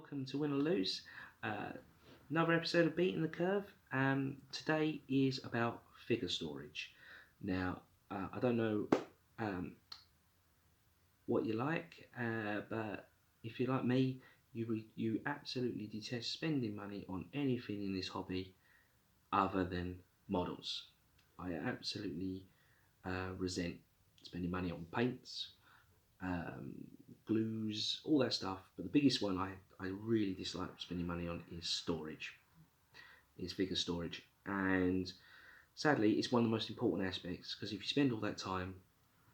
welcome to Win or Lose. Another episode of Beating the Curve. Today is about figure storage. Now, I don't know what you like, but if you're like me, you absolutely detest spending money on anything in this hobby other than models. I absolutely resent spending money on paints, glues, all that stuff. But the biggest one I really dislike spending money on is storage, is figure storage. And sadly, it's one of the most important aspects, because if you spend all that time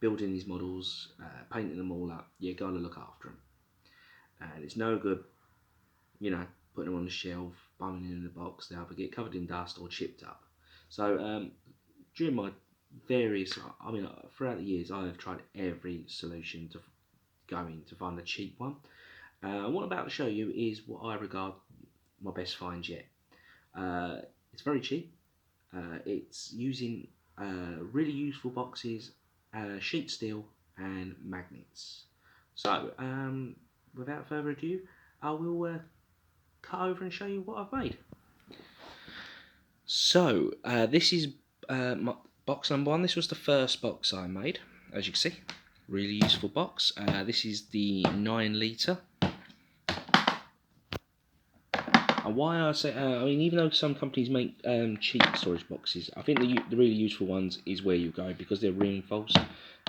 building these models, painting them all up, you're going to look after them. And it's no good, putting them on the shelf, bumming them in the box. They either get covered in dust or chipped up. So during my throughout the years, I have tried every solution to find a cheap one. What I'm about to show you is what I regard my best find yet. It's very cheap. It's using really useful boxes, sheet steel and magnets. So without further ado, I will cut over and show you what I've made. So this is my box number one. This was the first box I made, as you can see. Really useful box. This is the 9 litre. And why I say, even though some companies make cheap storage boxes, I think the really useful ones is where you go, because they're reinforced,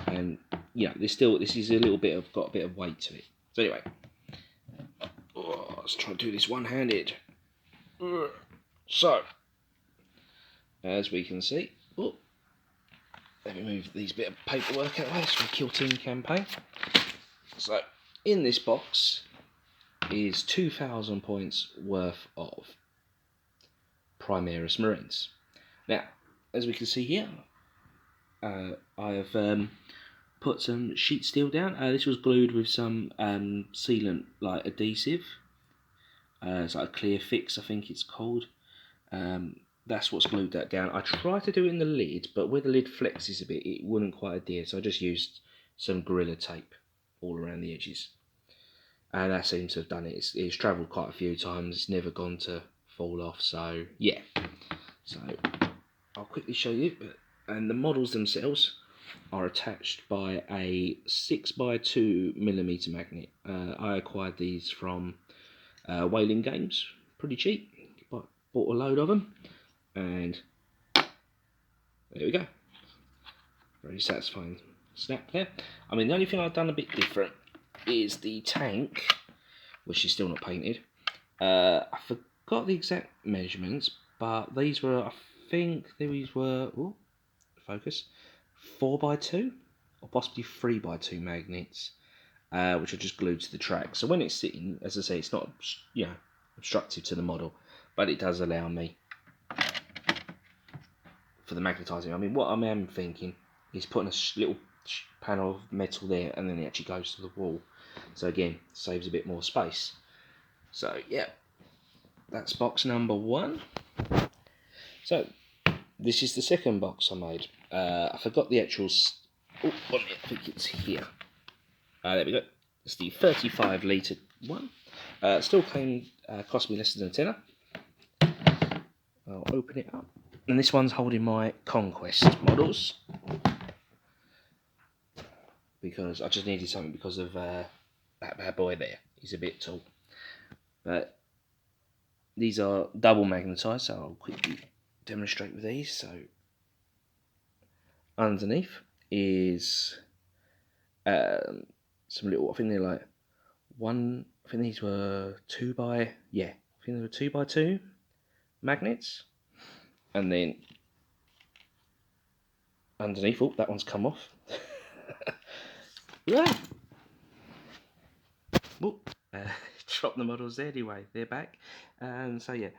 and this is got a bit of weight to it. So anyway, let's try to do this one-handed. So, as we can see, let me move these bit of paperwork out of the way. It's for a Kill Team campaign. So, in this box is 2,000 points worth of Primaris Marines. Now, as we can see here, I have put some sheet steel down. This was glued with some sealant, like adhesive. It's like a Clear Fix, I think it's called. That's what's glued that down. I tried to do it in the lid, but where the lid flexes a bit, it wouldn't quite adhere, so I just used some Gorilla Tape all around the edges. And that seems to have done it. It's travelled quite a few times, it's never gone to fall off, so yeah. So I'll quickly show you. And the models themselves are attached by a 6x2mm magnet. I acquired these from Whaling Games, pretty cheap. Bought a load of them. And there we go. Very satisfying snap there. The only thing I've done a bit different is the tank, which is still not painted. I forgot the exact measurements, but these were, I think these were, focus, 4x2 or possibly 3x2 magnets, which are just glued to the track. So when it's sitting, as I say, it's not obstructive to the model, but it does allow me for the magnetising. What I am thinking is putting a little panel of metal there, and then it actually goes to the wall. So again, saves a bit more space. So yeah, that's box number one. So this is the second box I made. I forgot the actual. I think it's here. There we go. It's the 35 litre one. Still cost me less than a tenner. I'll open it up. And this one's holding my Conquest models, because I just needed something because of that bad boy there. He's a bit tall. But these are double magnetised, so I'll quickly demonstrate with these. So underneath is some little, I think they're like I think these were 2x2 magnets. And then underneath, that one's come off. Drop the models there anyway, they're back. And so yeah,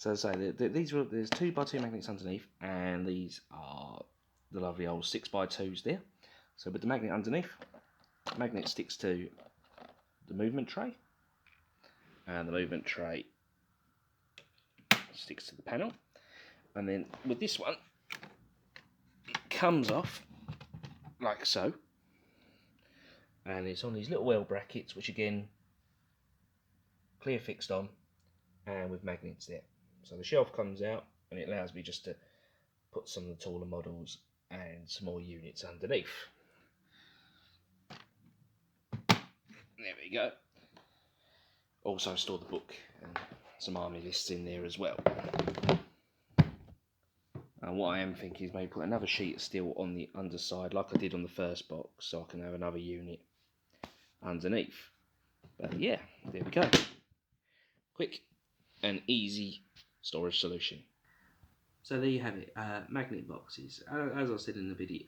there's 2x2 magnets underneath, and these are the lovely old 6x2s there. So with the magnet underneath, the magnet sticks to the movement tray, and the movement tray sticks to the panel. And then with this one, it comes off like so, and it's on these little L brackets, which again clear fixed on and with magnets there. So the shelf comes out and it allows me just to put some of the taller models and some more units underneath. There we go. Also store the book and some army lists in there as well. And what I am thinking is maybe put another sheet of steel on the underside like I did on the first box, so I can have another unit underneath. But yeah, there we go. Quick and easy storage solution. So there you have it, magnet boxes. As I said in the video,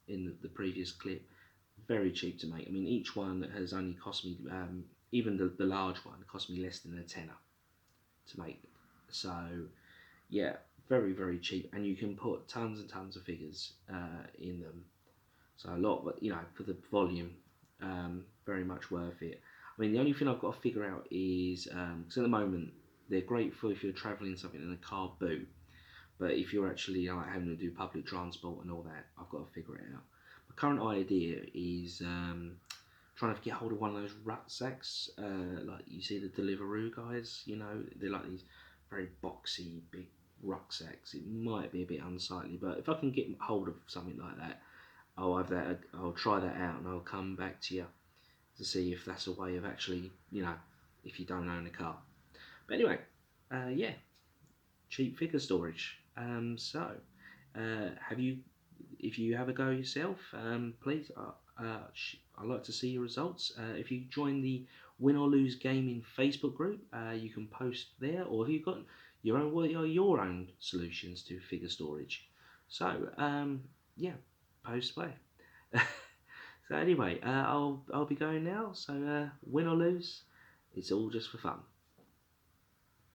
in the previous clip, very cheap to make. I mean, each one has only cost me, even the large one, cost me less than a tenner to make. So yeah, very, very cheap, and you can put tons and tons of figures in them. So a lot, but for the volume, very much worth it. I mean, the only thing I've got to figure out is, because at the moment they're great for if you're travelling something in a car boot, but if you're actually having to do public transport and all that, I've got to figure it out. My current idea is trying to get hold of one of those rucksacks, like you see the Deliveroo guys. They're like these very boxy, big rucksacks. It might be a bit unsightly, but if I can get hold of something like that, I'll try that out, and I'll come back to you to see if that's a way of actually, if you don't own a car. But anyway, yeah, cheap figure storage. If you have a go yourself, please, I'd like to see your results. If you join the Win or Lose Gaming Facebook group, you can post there, or if you've got what are your own solutions to figure storage. So, yeah, post away. So anyway, I'll be going now. So win or lose, it's all just for fun.